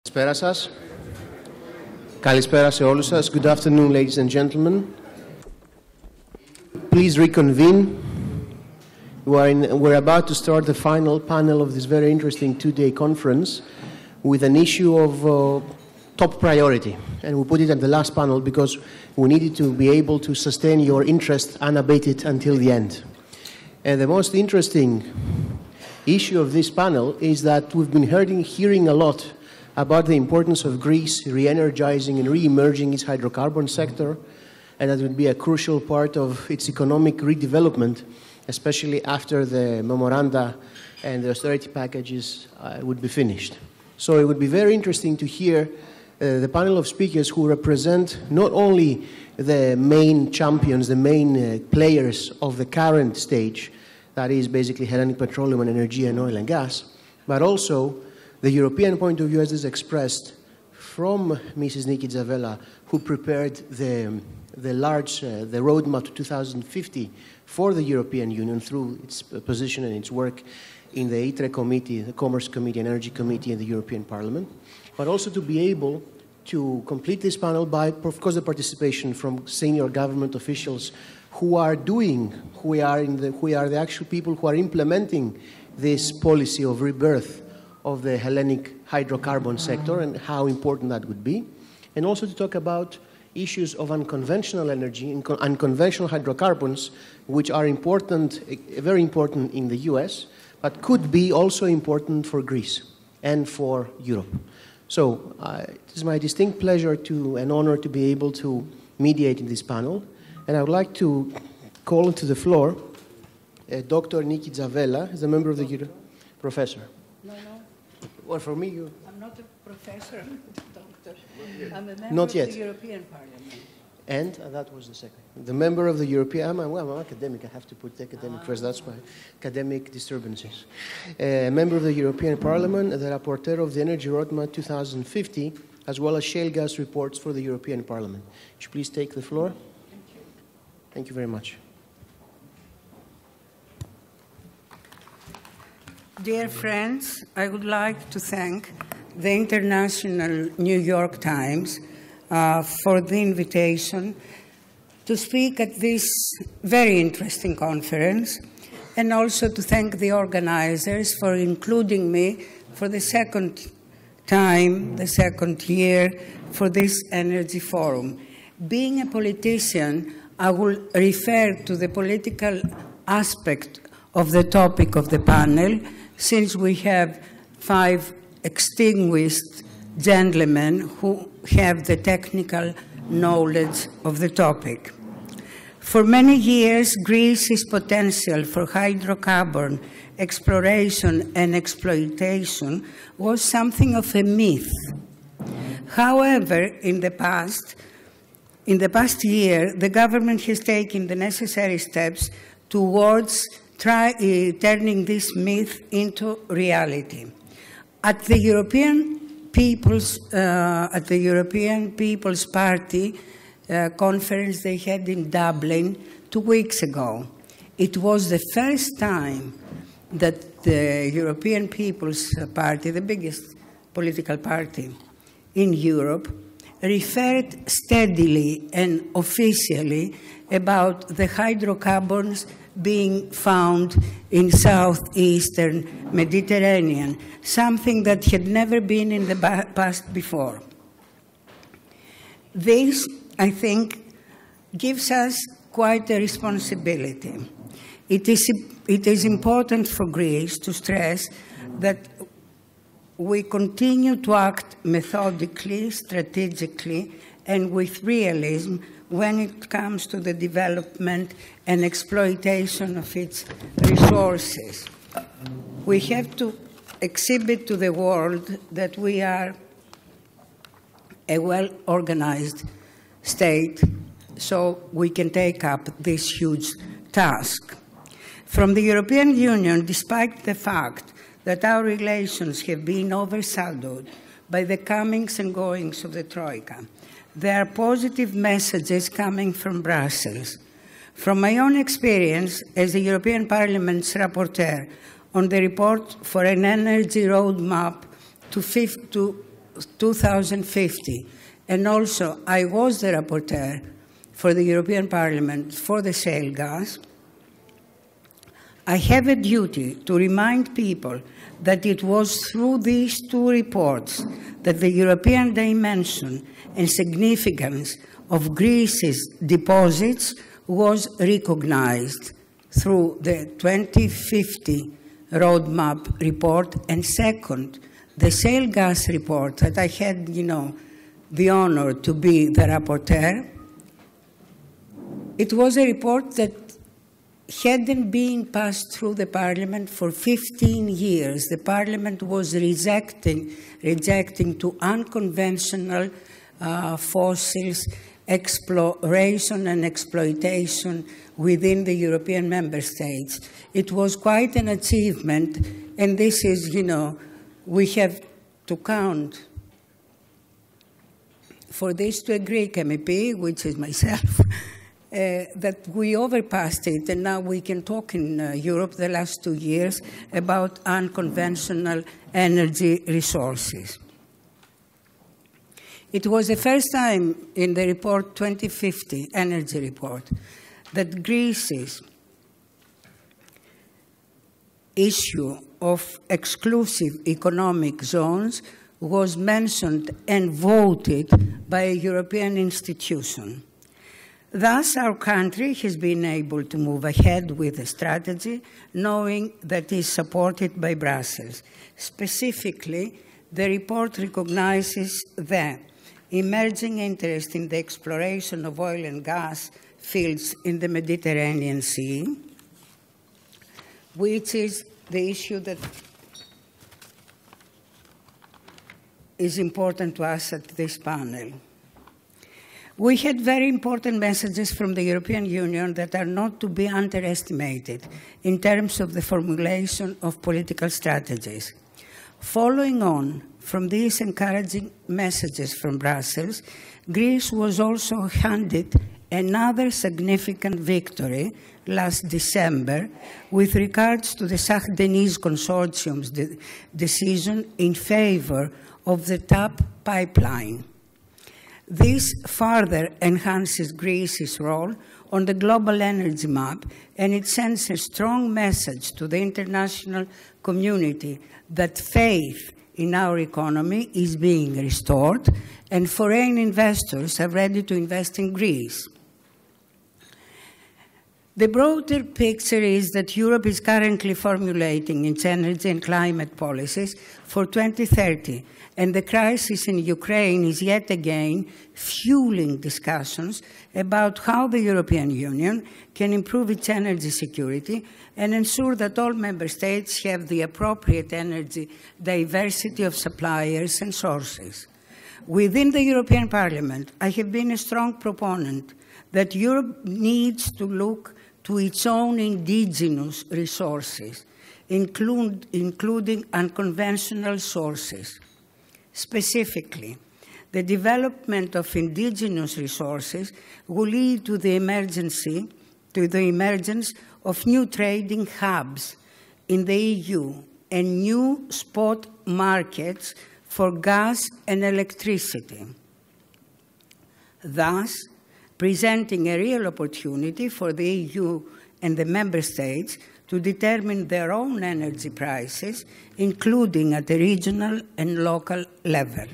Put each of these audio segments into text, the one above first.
Καλησπέρα σας. Καλησπέρα σε όλους σας. Good afternoon, ladies and gentlemen. Please reconvene. We're about to start the final panel of this very interesting two-day conference with an issue of top priority. And we put it at the last panel because we needed to be able to sustain your interest unabated until the end. And the most interesting issue of this panel is that we've been hearing a lot about the importance of Greece re-energizing and re-emerging its hydrocarbon sector, and that would be a crucial part of its economic redevelopment, especially after the memoranda and the austerity packages would be finished. So it would be very interesting to hear the panel of speakers who represent not only the main champions, the main players of the current stage, that is basically Hellenic Petroleum and Energy and Oil and Gas, but also the European point of view as is expressed from Mrs. Niki Dzavela, who prepared the roadmap to 2050 for the European Union through its position and its work in the Itre Committee, the Commerce Committee, and Energy Committee in the European Parliament, but also to be able to complete this panel by, of course, the participation from senior government officials who are the actual people who are implementing this policy of rebirth of the Hellenic hydrocarbon sector and how important that would be, and also to talk about issues of unconventional energy and unconventional hydrocarbons, which are important, very important in the US, but could be also important for Greece and for Europe. So it is my distinct pleasure and honor to be able to mediate in this panel, and I would like to call to the floor Dr. Niki Dzavela, as a member of the professor. No. Well, for me, I'm not a professor, I'm not a doctor. I'm a member Not of yet. the European Parliament. And that was the second. The member of the European... I'm an academic. I have to put academic first. That's why. Academic disturbances. A member of the European Parliament, the rapporteur of the Energy Roadmap 2050, as well as shale gas reports for the European Parliament. Would you please take the floor? Thank you. Thank you very much. Dear friends, I would like to thank the International New York Times for the invitation to speak at this very interesting conference, and also to thank the organizers for including me for the second time, the second year, for this Energy Forum. Being a politician, I will refer to the political aspect of the topic of the panel, since we have 5 extinguished gentlemen who have the technical knowledge of the topic. For many years, Greece's potential for hydrocarbon exploration and exploitation was something of a myth. However, in the past year, the government has taken the necessary steps towards turning this myth into reality. At the European People's Party conference they had in Dublin 2 weeks ago, it was the first time that the European People's Party, the biggest political party in Europe, referred steadily and officially about the hydrocarbons being found in southeastern Mediterranean, something that had never been in the past before. This, I think, gives us quite a responsibility. It is important for Greece to stress that we continue to act methodically, strategically, and with realism when it comes to the development and exploitation of its resources. We have to exhibit to the world that we are a well-organized state, so we can take up this huge task. From the European Union, despite the fact that our relations have been overshadowed by the comings and goings of the Troika, there are positive messages coming from Brussels. From my own experience as the European Parliament's rapporteur on the report for an energy roadmap to 2050, and also I was the rapporteur for the European Parliament for the shale gas, I have a duty to remind people that it was through these two reports that the European dimension and significance of Greece's deposits was recognized through the 2050 roadmap report, and second, the shale gas report that I had, the honor to be the rapporteur. It was a report that hadn't been passed through the Parliament for 15 years. The Parliament was rejecting to unconventional fossils exploration and exploitation within the European member states. It was quite an achievement, and this is, we have to count for this to a Greek MEP, which is myself, that we overpassed it, and now we can talk in Europe the last 2 years about unconventional energy resources. It was the first time in the report 2050 energy report that Greece's issue of exclusive economic zones was mentioned and voted by a European institution. Thus, our country has been able to move ahead with a strategy, knowing that it is supported by Brussels. Specifically, the report recognizes the emerging interest in the exploration of oil and gas fields in the Mediterranean Sea, which is the issue that is important to us at this panel. We had very important messages from the European Union that are not to be underestimated in terms of the formulation of political strategies. Following on from these encouraging messages from Brussels, Greece was also handed another significant victory last December with regards to the Saint-Denis Consortium's decision in favor of the TAP pipeline. This further enhances Greece's role on the global energy map, and it sends a strong message to the international community that faith in our economy is being restored, and foreign investors are ready to invest in Greece. The broader picture is that Europe is currently formulating its energy and climate policies for 2030, and the crisis in Ukraine is yet again fueling discussions about how the European Union can improve its energy security and ensure that all member states have the appropriate energy diversity of suppliers and sources. Within the European Parliament, I have been a strong proponent that Europe needs to look to its own indigenous resources, including unconventional sources. Specifically, the development of indigenous resources will lead to the emergence of new trading hubs in the EU and new spot markets for gas and electricity, thus presenting a real opportunity for the EU and the member states to determine their own energy prices, including at the regional and local level.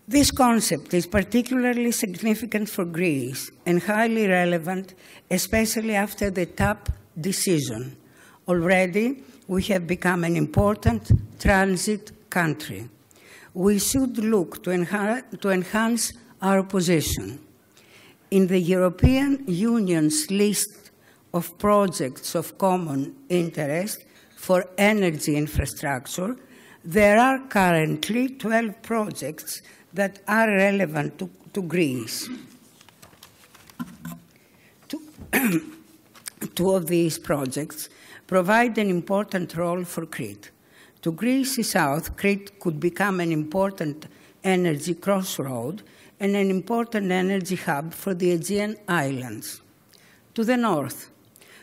This concept is particularly significant for Greece and highly relevant, especially after the TAP decision. Already, we have become an important transit country. We should look to enhance our position. In the European Union's list of projects of common interest for energy infrastructure, there are currently 12 projects that are relevant to Greece. Two of these projects provide an important role for Crete. To Greece's south, Crete could become an important energy crossroad and an important energy hub for the Aegean Islands. To the north,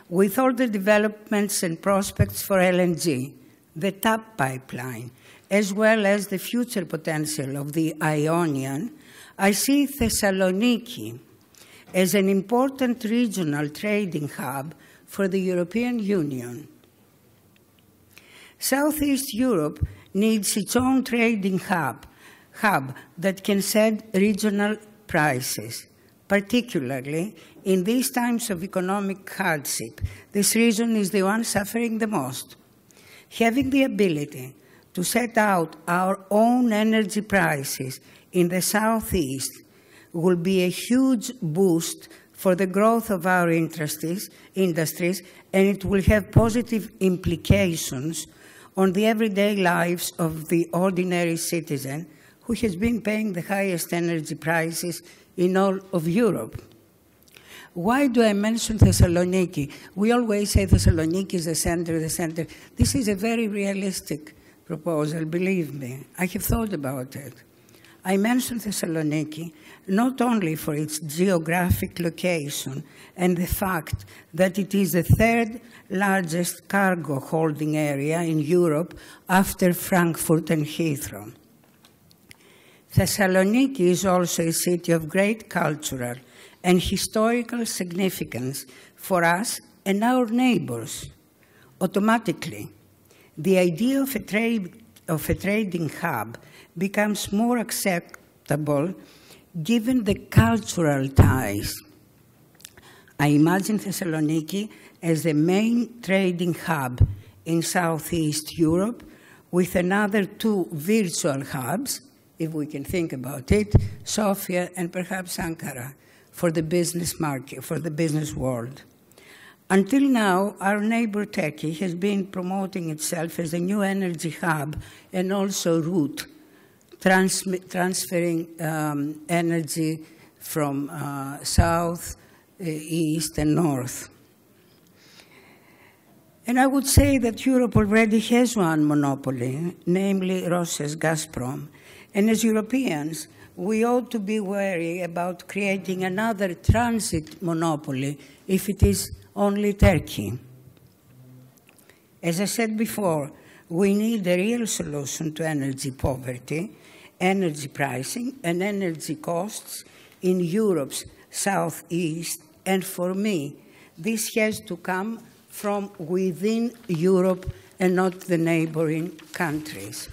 with all the developments and prospects for LNG, the TAP pipeline, as well as the future potential of the Ionian, I see Thessaloniki as an important regional trading hub for the European Union. Southeast Europe needs its own trading hub that can set regional prices, particularly in these times of economic hardship. This region is the one suffering the most. Having the ability to set out our own energy prices in the Southeast will be a huge boost for the growth of our industries, and it will have positive implications on the everyday lives of the ordinary citizen who has been paying the highest energy prices in all of Europe. Why do I mention Thessaloniki? We always say Thessaloniki is the center, the center. This is a very realistic proposal, believe me. I have thought about it. I mention Thessaloniki not only for its geographic location and the fact that it is the third largest cargo holding area in Europe after Frankfurt and Heathrow. Thessaloniki is also a city of great cultural and historical significance for us and our neighbors. Automatically, the idea of a trading hub becomes more acceptable given the cultural ties. I imagine Thessaloniki as the main trading hub in Southeast Europe, with another two virtual hubs, if we can think about it, Sofia and perhaps Ankara, for the business market, for the business world. Until now, our neighbor Turkey has been promoting itself as a new energy hub and also route, transferring energy from south, east, and north. And I would say that Europe already has one monopoly, namely Russia's Gazprom. And as Europeans, we ought to be wary about creating another transit monopoly if it is only Turkey. As I said before, we need a real solution to energy poverty, energy pricing, and energy costs in Europe's southeast. And for me, this has to come from within Europe and not the neighboring countries.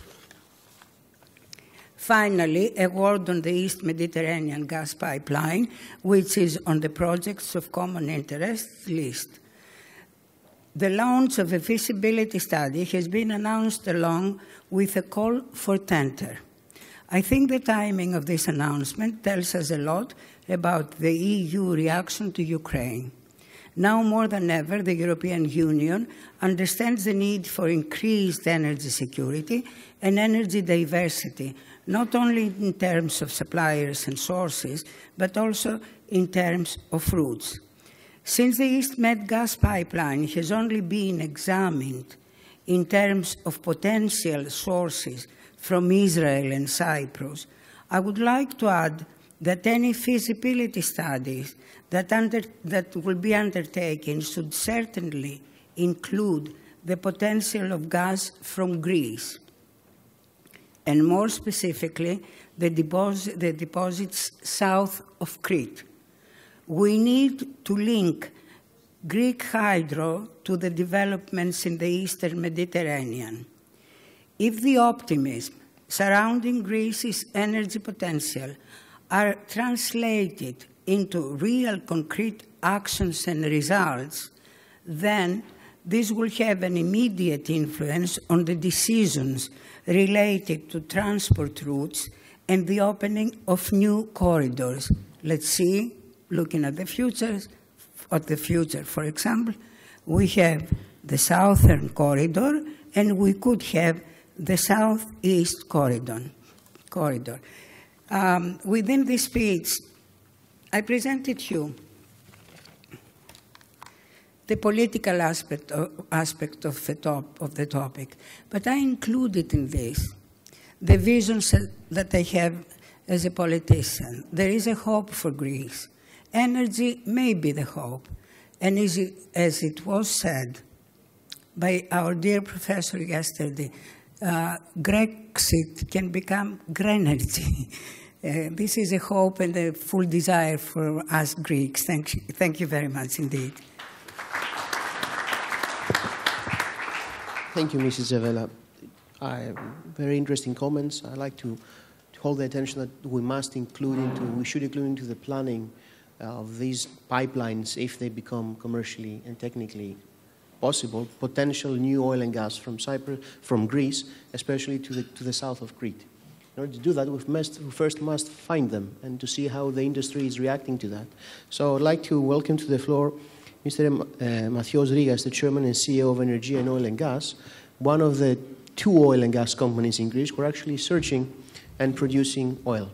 Finally, a word on the East Mediterranean gas pipeline, which is on the projects of common interest list. The launch of a feasibility study has been announced along with a call for tender. I think the timing of this announcement tells us a lot about the EU reaction to Ukraine. Now more than ever, the European Union understands the need for increased energy security and energy diversity, not only in terms of suppliers and sources, but also in terms of routes. Since the East Med gas pipeline has only been examined in terms of potential sources from Israel and Cyprus, I would like to add that any feasibility studies that will be undertaken should certainly include the potential of gas from Greece, and more specifically, the deposits south of Crete. We need to link Greek hydro to the developments in the Eastern Mediterranean. If the optimism surrounding Greece's energy potential are translated into real concrete actions and results, then this will have an immediate influence on the decisions related to transport routes and the opening of new corridors. Let's see, looking at the future, for example, we have the southern corridor and we could have the southeast corridor. Within this speech, I presented you the political aspect of the topic, but I included in this the visions that I have as a politician. There is a hope for Greece. Energy may be the hope, and as it was said by our dear professor yesterday, Grexit can become Grenergy. This is a hope and a full desire for us Greeks. Thank you very much indeed. Thank you, Mrs. Dzavela. Very interesting comments. I'd like to hold the attention that we should include into the planning of these pipelines, if they become commercially and technically possible, potential new oil and gas from Greece, especially to the south of Crete. In order to do that, we first must find them and to see how the industry is reacting to that. So I'd like to welcome to the floor Mr. Mathios Rigas, the Chairman and CEO of Energy and Oil and Gas, one of the 2 oil and gas companies in Greece who are actually searching and producing oil.